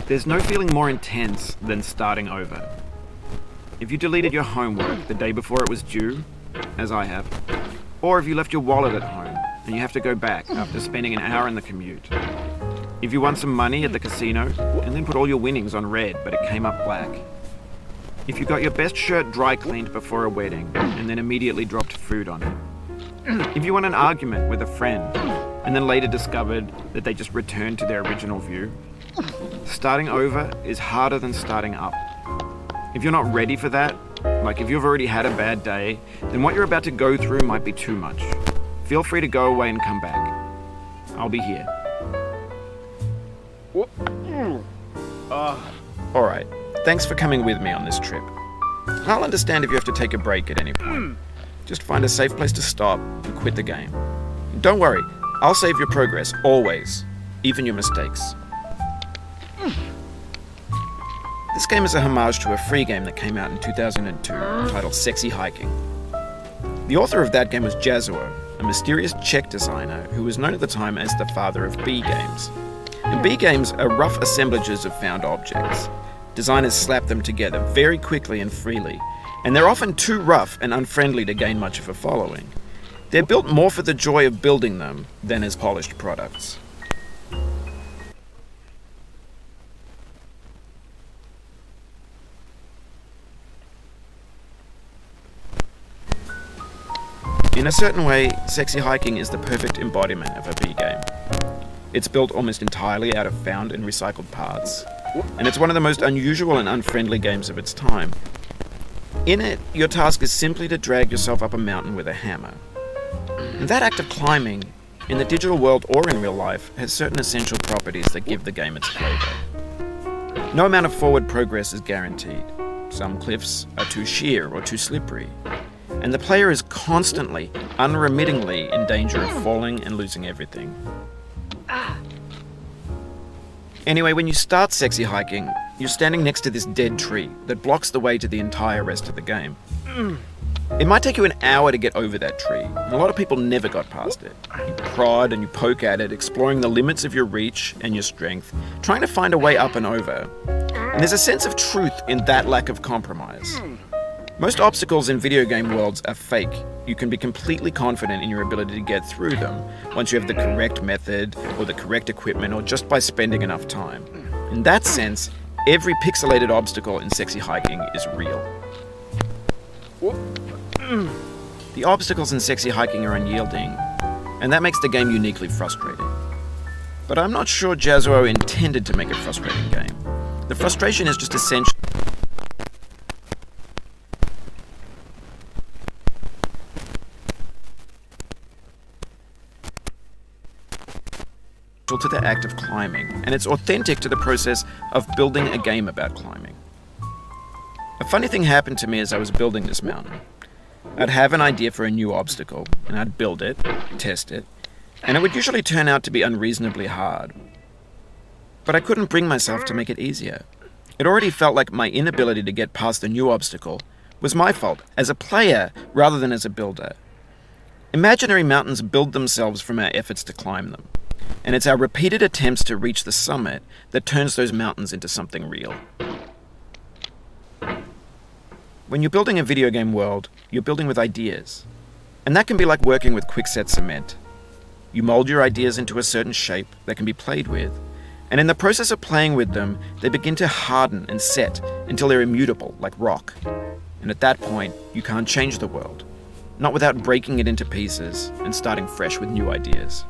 There's no feeling more intense than starting over. If you deleted your homework the day before it was due, as I have, or if you left your wallet at home and you have to go back after spending an hour in the commute. If you won some money at the casino and then put all your winnings on red but it came up black. If you got your best shirt dry cleaned before a wedding and then immediately dropped food on it. If you won an argument with a friend and then later discovered that they just returned to their original view. Starting over is harder than starting up. If you're not ready for that, like if you've already had a bad day, then what you're about to go through might be too much. Feel free to go away and come back. I'll be here. Alright, thanks for coming with me on this trip. I'll understand if you have to take a break at any point. Just find a safe place to stop and quit the game. And don't worry, I'll save your progress, always, even your mistakes. This game is a homage to a free game that came out in 2002 titled Sexy Hiking. The author of that game was Jazuo, a mysterious Czech designer who was known at the time as the father of B games. And B games are rough assemblages of found objects. Designers slap them together very quickly and freely, and they're often too rough and unfriendly to gain much of a following. They're built more for the joy of building them than as polished products. In a certain way, Sexy Hiking is the perfect embodiment of a B game. It's built almost entirely out of found and recycled parts, and it's one of the most unusual and unfriendly games of its time. In it, your task is simply to drag yourself up a mountain with a hammer. And that act of climbing, in the digital world or in real life, has certain essential properties that give the game its flavor. No amount of forward progress is guaranteed. Some cliffs are too sheer or too slippery. And the player is constantly, unremittingly in danger of falling and losing everything. Anyway, when you start Sexy Hiking, you're standing next to this dead tree that blocks the way to the entire rest of the game. It might take you an hour to get over that tree, and a lot of people never got past it. You prod and you poke at it, exploring the limits of your reach and your strength, trying to find a way up and over. And there's a sense of truth in that lack of compromise. Most obstacles in video game worlds are fake. You can be completely confident in your ability to get through them once you have the correct method or the correct equipment or just by spending enough time. In that sense, every pixelated obstacle in Sexy Hiking is real. The obstacles in Sexy Hiking are unyielding, and that makes the game uniquely frustrating. But I'm not sure Jazuo intended to make a frustrating game. The frustration is just essential to the act of climbing, and it's authentic to the process of building a game about climbing. A funny thing happened to me as I was building this mountain. I'd have an idea for a new obstacle, and I'd build it, test it, and it would usually turn out to be unreasonably hard. But I couldn't bring myself to make it easier. It already felt like my inability to get past the new obstacle was my fault, as a player rather than as a builder. Imaginary mountains build themselves from our efforts to climb them. And it's our repeated attempts to reach the summit that turns those mountains into something real. When you're building a video game world, you're building with ideas. And that can be like working with quickset cement. You mold your ideas into a certain shape that can be played with, and in the process of playing with them, they begin to harden and set until they're immutable, like rock. And at that point, you can't change the world, not without breaking it into pieces and starting fresh with new ideas.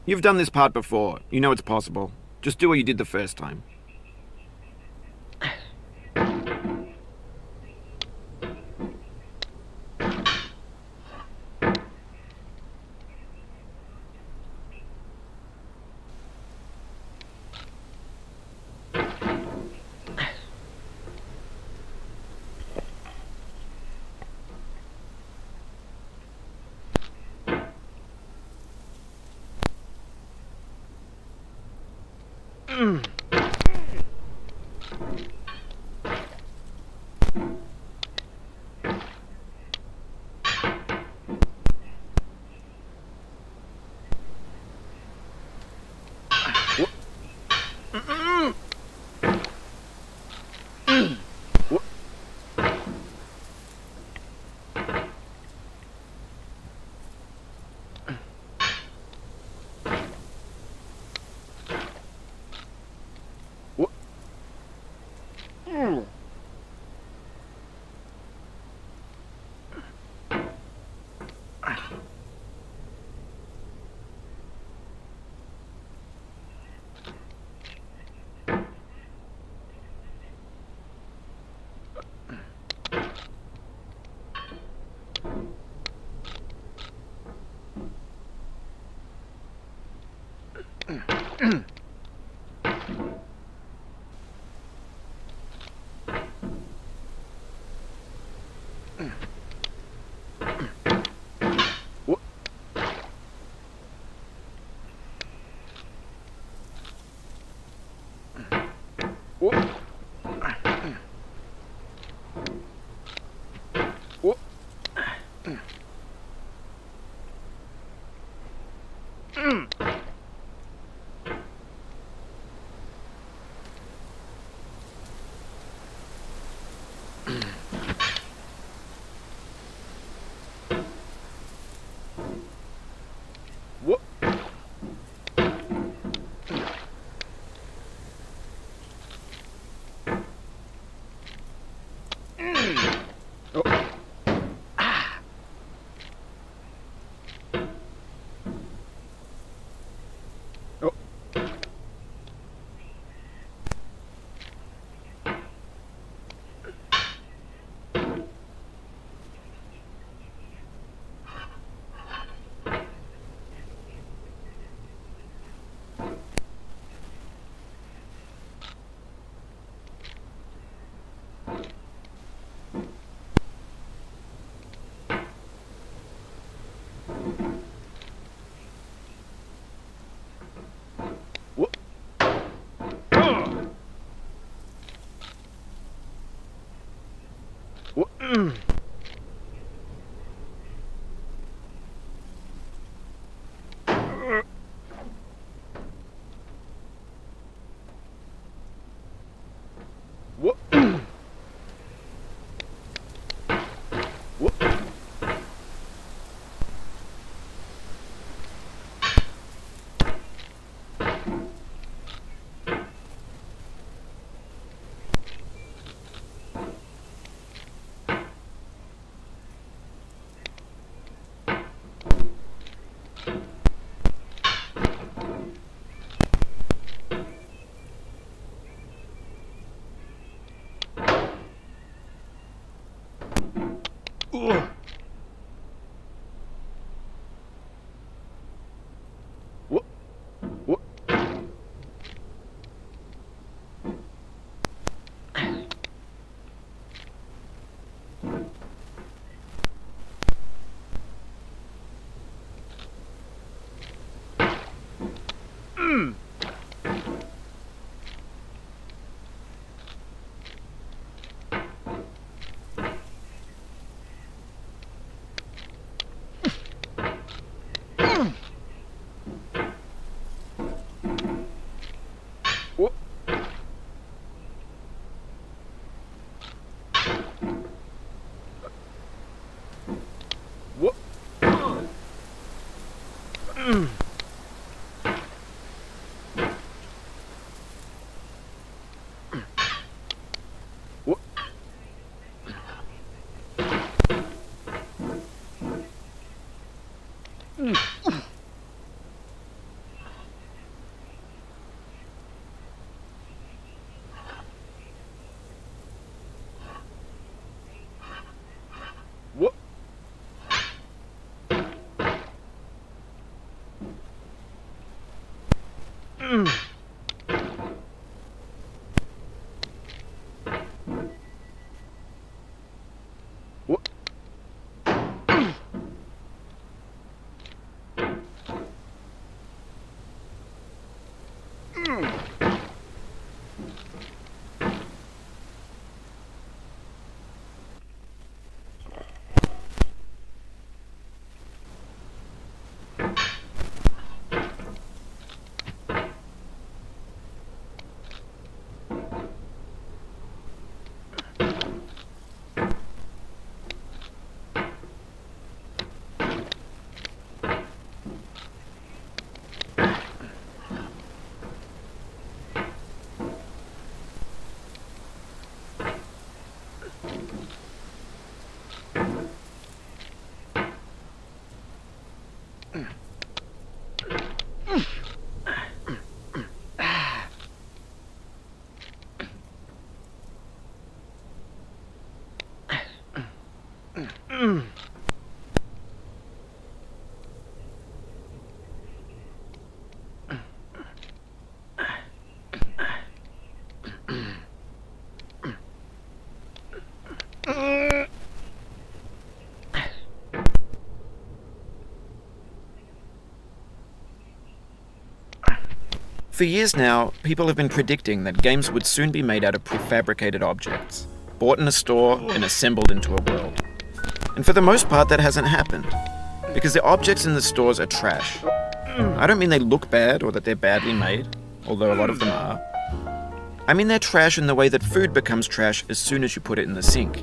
You've done this part before. You know it's possible. Just do what you did the first time. For years now, people have been predicting that games would soon be made out of prefabricated objects, bought in a store and assembled into a world. And for the most part, that hasn't happened, because the objects in the stores are trash. I don't mean they look bad or that they're badly made, although a lot of them are. I mean they're trash in the way that food becomes trash as soon as you put it in the sink.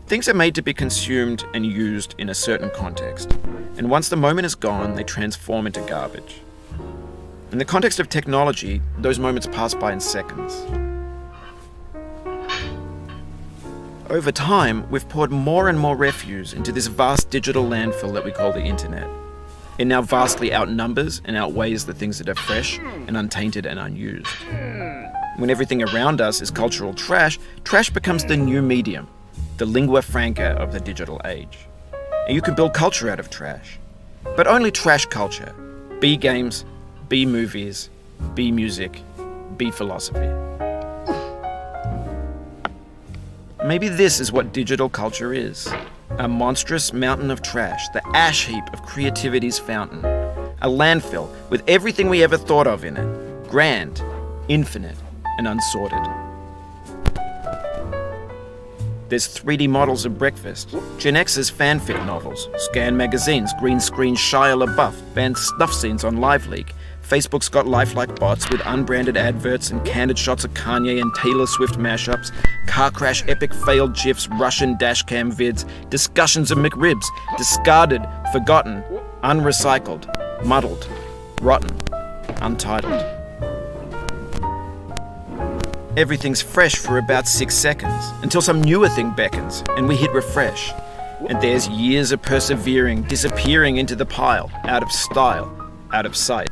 Things are made to be consumed and used in a certain context, and once the moment is gone, they transform into garbage. In the context of technology, those moments pass by in seconds. Over time, we've poured more and more refuse into this vast digital landfill that we call the internet. It now vastly outnumbers and outweighs the things that are fresh and untainted and unused. When everything around us is cultural trash, trash becomes the new medium, the lingua franca of the digital age. And you can build culture out of trash. But only trash culture. B games, B movies, B music, B philosophy. Maybe this is what digital culture is. A monstrous mountain of trash, the ash heap of creativity's fountain. A landfill with everything we ever thought of in it. Grand, infinite, and unsorted. There's 3D models of breakfast, Gen X's fanfic novels, scan magazines, green screen Shia LaBeouf, banned snuff scenes on LiveLeak. Facebook's got lifelike bots with unbranded adverts and candid shots of Kanye and Taylor Swift mashups, car crash epic failed GIFs, Russian dashcam vids, discussions of McRibs, discarded, forgotten, unrecycled, muddled, rotten, untitled. Everything's fresh for about 6 seconds, until some newer thing beckons, and we hit refresh. And there's years of persevering, disappearing into the pile, out of style, out of sight.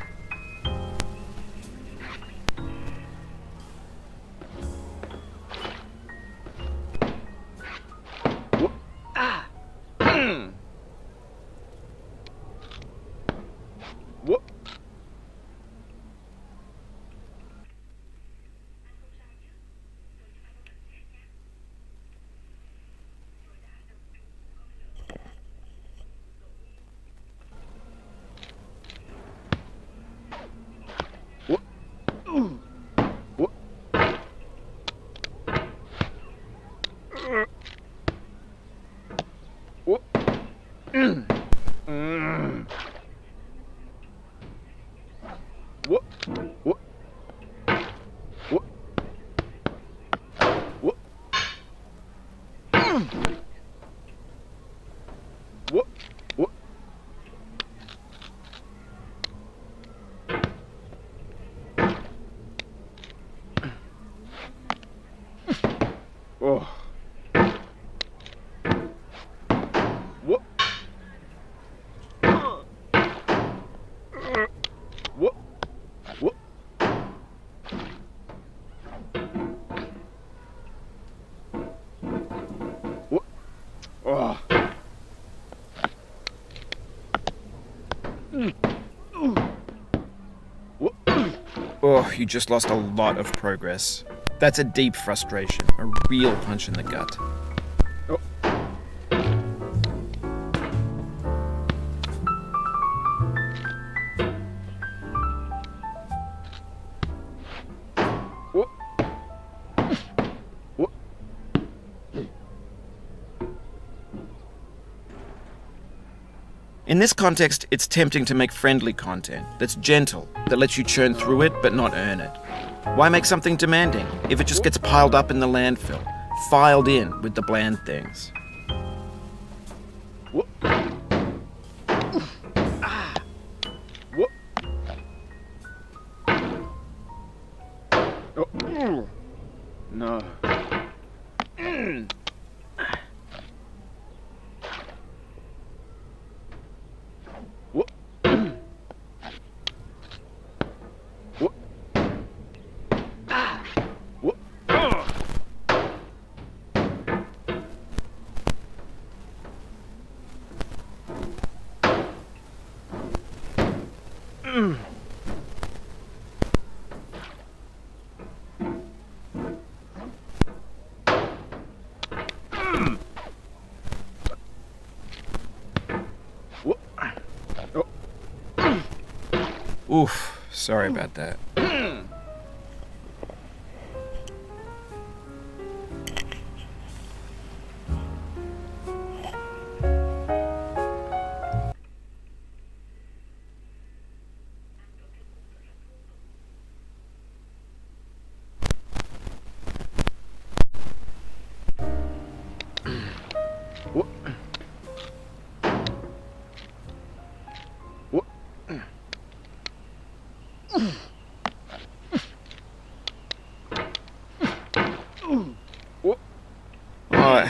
Oh, you just lost a lot of progress. That's a deep frustration, a real punch in the gut. In this context, it's tempting to make friendly content that's gentle, that lets you churn through it but not earn it. Why make something demanding if it just gets piled up in the landfill, filed in with the bland things? No. Oof, sorry about that.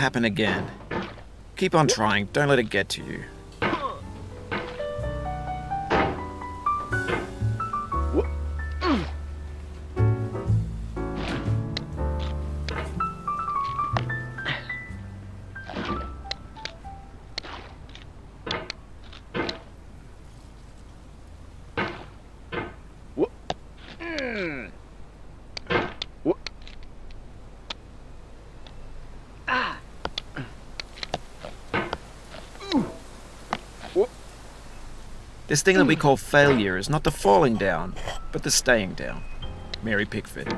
happen again. Keep on trying, don't let it get to you. This thing that we call failure is not the falling down, but the staying down. Mary Pickford.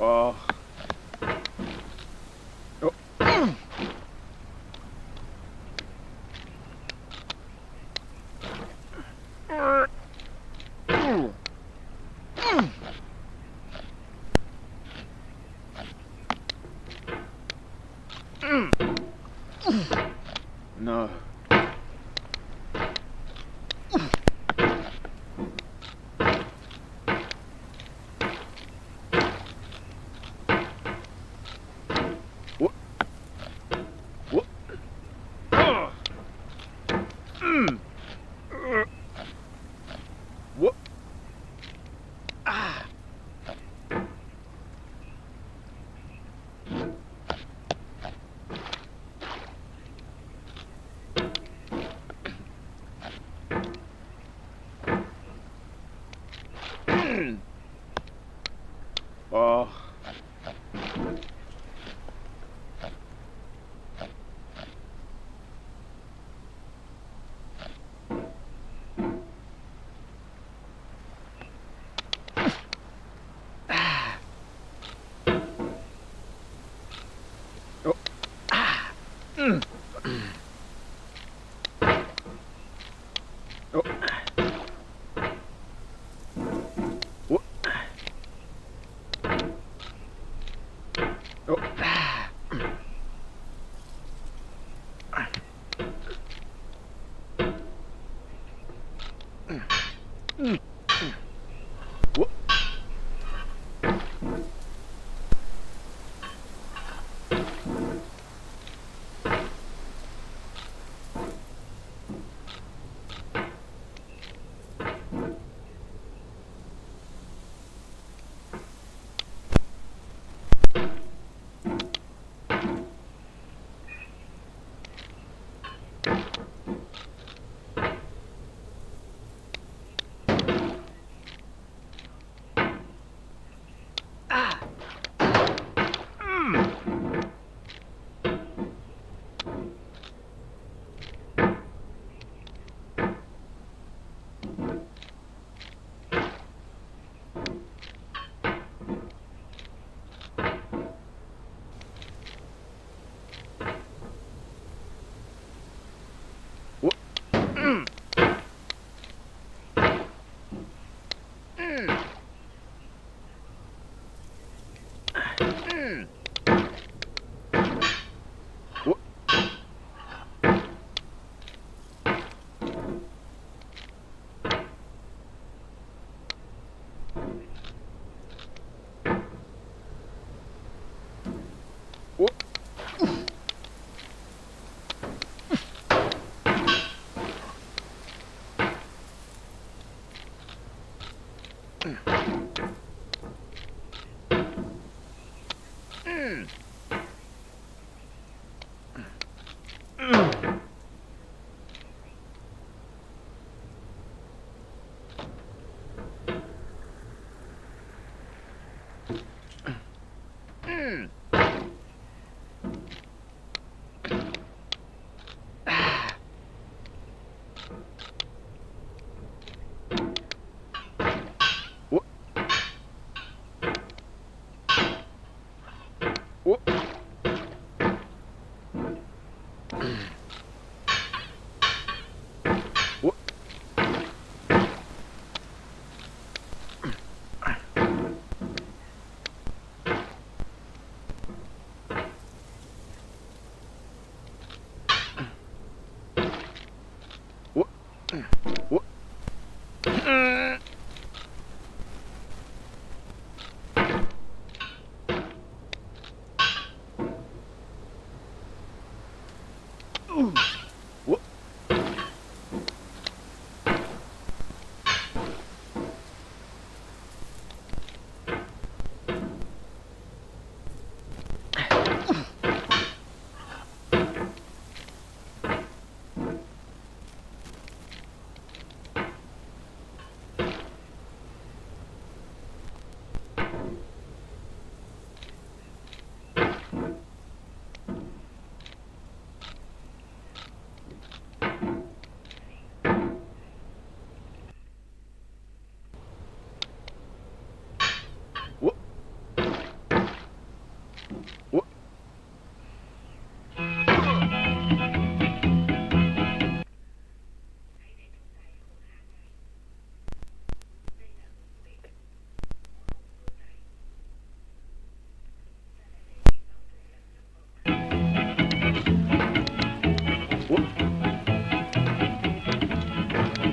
Oh. No. Oh.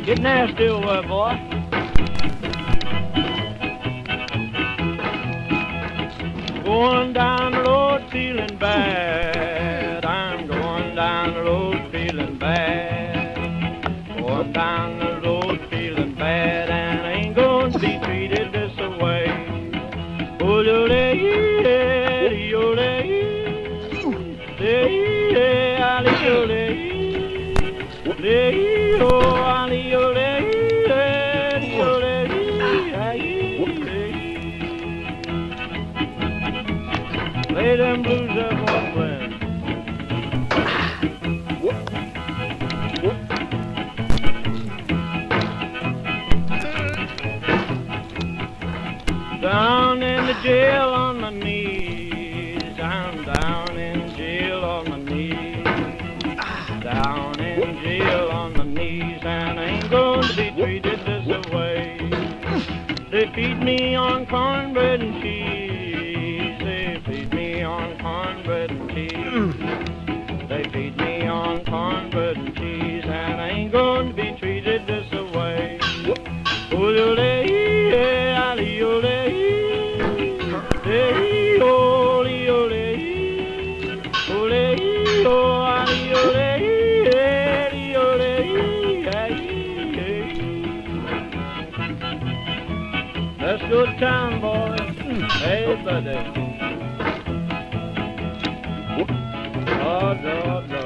Get nasty over, boy. Going down the road feeling bad. I'm going down the road feeling bad. Going down the road feeling bad, and I ain't going to be treated this way. Oh, lay them blues up on friend. Down in the jail on my knees. I'm down in jail on my knees. Down in jail on my knees, and I ain't going to be treated this way. They feed me on cornbread and cheese. They feed me on cornbread and cheese. They feed me on cornbread and cheese, and I ain't going to be treated this way. Let's go to town, boys. Hey, buddy. Oh, no, no.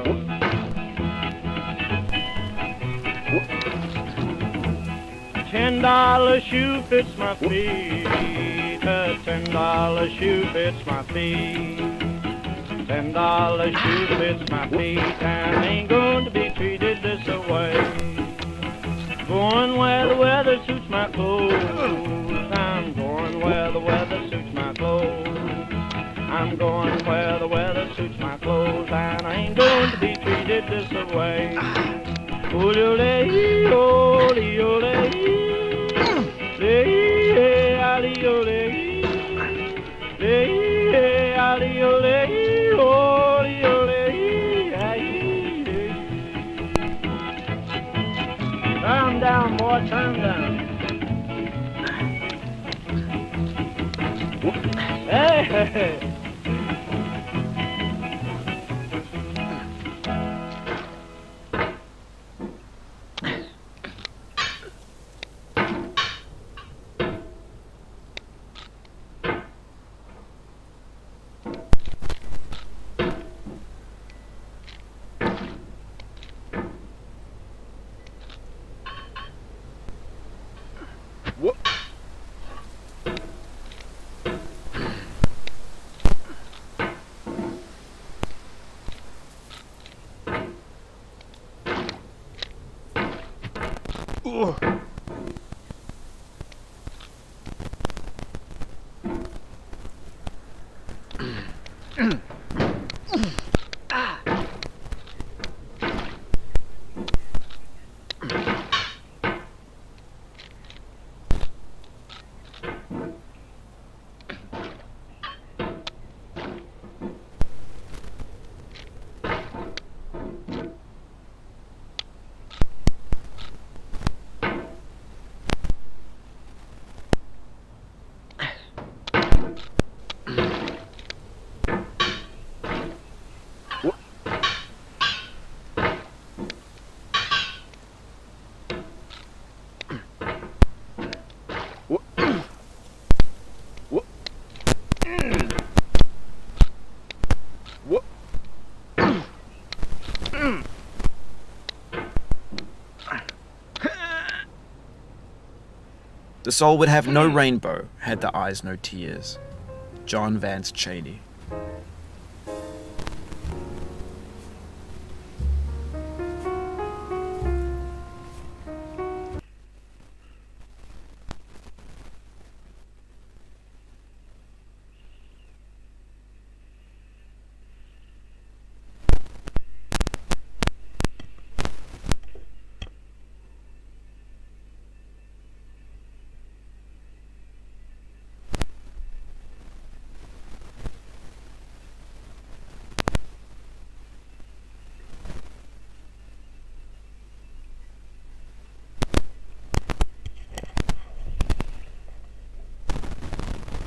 $10 shoe fits my feet. A $10 shoe fits my feet. $10 shoe fits my feet, and I ain't going to be treated this way. Going where the weather suits my clothes. I'm going where the weather suits my clothes. I'm going where the weather suits my clothes, and I ain't going to be treated this way. Turn down, boy, turn down. Hey, hey, hey. The soul would have no rainbow had the eyes no tears. John Vance Cheney.